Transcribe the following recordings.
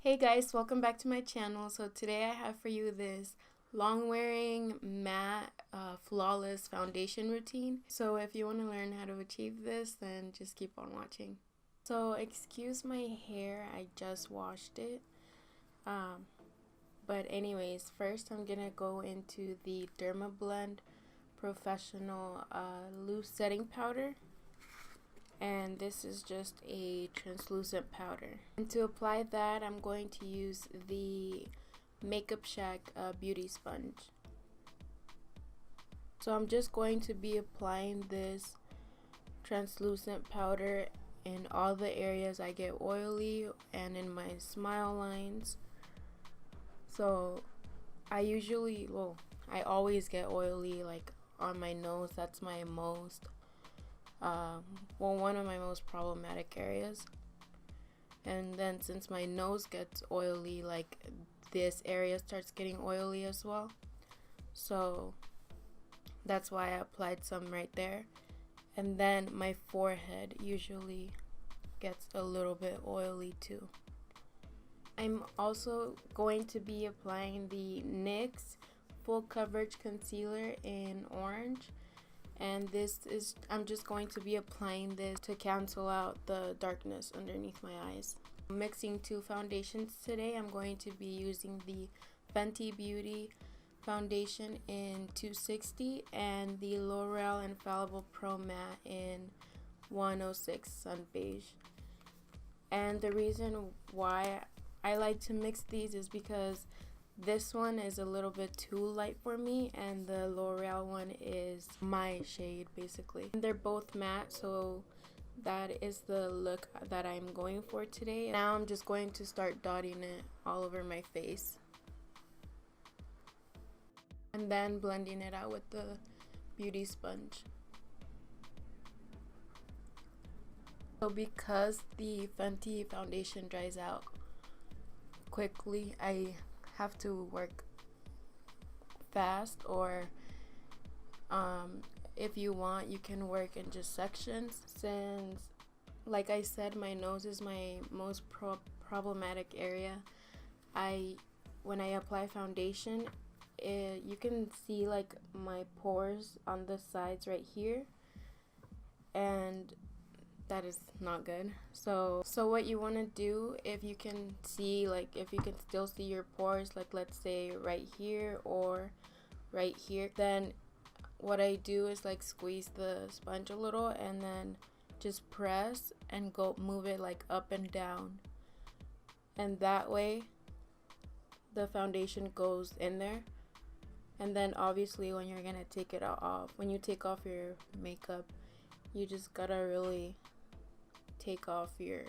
Hey guys, welcome back to my channel. So today I have for you this long wearing matte flawless foundation routine. So if you want to learn how to achieve this, then just keep on watching. So excuse my hair, I just washed it. But anyways, first I'm gonna go into the Dermablend Professional Loose Setting Powder. And this is just a translucent powder. And to apply that, I'm going to use the Makeup Shack beauty sponge. So I'm just going to be applying this translucent powder in all the areas I get oily and in my smile lines. So I always get oily, like on my nose. That's my one of my most problematic areas. And then since my nose gets oily, like this area starts getting oily as well. So that's why I applied some right there. And then my forehead usually gets a little bit oily too. I'm also going to be applying the NYX Full Coverage Concealer in orange. And I'm just going to be applying this to cancel out the darkness underneath my eyes. I'm mixing two foundations today. I'm going to be using the Fenty Beauty foundation in 260 and the L'oreal Infallible Pro-Matte in 106 Sun Beige. And the reason why I like to mix these is because this one is a little bit too light for me, and the L'Oreal one is my shade basically. They're both matte, so that is the look that I'm going for today. Now I'm just going to start dotting it all over my face and then blending it out with the beauty sponge. So because the Fenty foundation dries out quickly, I have to work fast, or if you want, you can work in just sections. Since, like I said, my nose is my most problematic area, when I apply foundation, you can see like my pores on the sides right here, and that is not good. So what you want to do, if you can still see your pores, like let's say right here or right here, then what I do is like squeeze the sponge a little and then just press and move it like up and down, and that way the foundation goes in there. And then obviously when you're gonna take it off, when you take off your makeup, you just gotta really take off your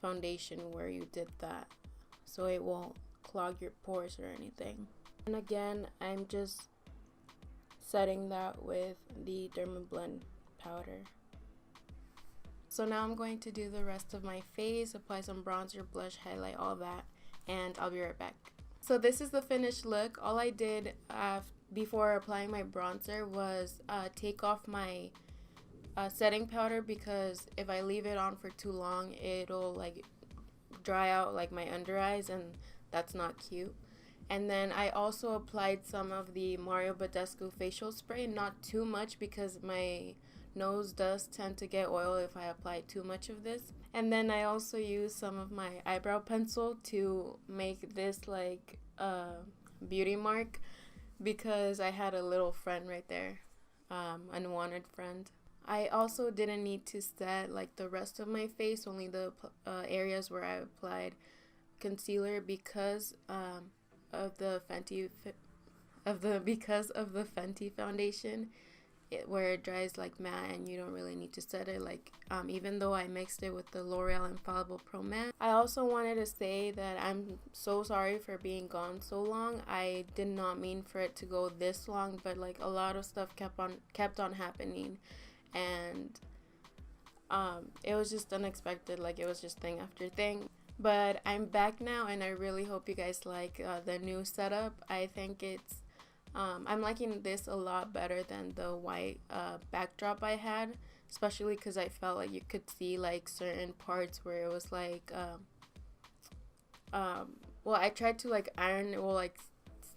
foundation where you did that, so it won't clog your pores or anything. And again, I'm just setting that with the Dermablend powder. So now I'm going to do the rest of my face, apply some bronzer, blush, highlight, all that, and I'll be right back. So this is the finished look. All I did before applying my bronzer was take off my setting powder, because if I leave it on for too long, it'll like dry out like my under eyes, and that's not cute. And then I also applied some of the Mario Badescu facial spray, not too much because my nose does tend to get oil if I apply too much of this. And then I also used some of my eyebrow pencil to make this like a beauty mark, because I had a little friend right there, unwanted friend. I also didn't need to set like the rest of my face, only the areas where I applied concealer, because of the Fenty foundation, where it dries like matte and you don't really need to set it. Like even though I mixed it with the L'Oreal Infallible Pro-Matte. I also wanted to say that I'm so sorry for being gone so long. I did not mean for it to go this long, but like a lot of stuff kept on happening. And it was just unexpected, like it was just thing after thing. But I'm back now, and I really hope you guys like the new setup. I think it's I'm liking this a lot better than the white backdrop I had, especially because I felt like you could see like certain parts where it was like well, I tried to like iron it, well, like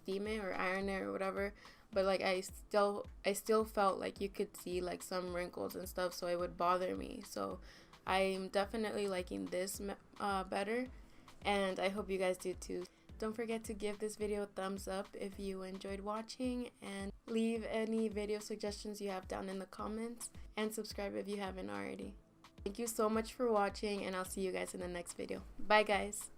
steam it or iron it or whatever, but like I still felt like you could see like some wrinkles and stuff, so it would bother me. So I'm definitely liking this better, and I hope you guys do too. Don't forget to give this video a thumbs up if you enjoyed watching, and leave any video suggestions you have down in the comments, and subscribe if you haven't already. Thank you so much for watching, and I'll see you guys in the next video. Bye guys!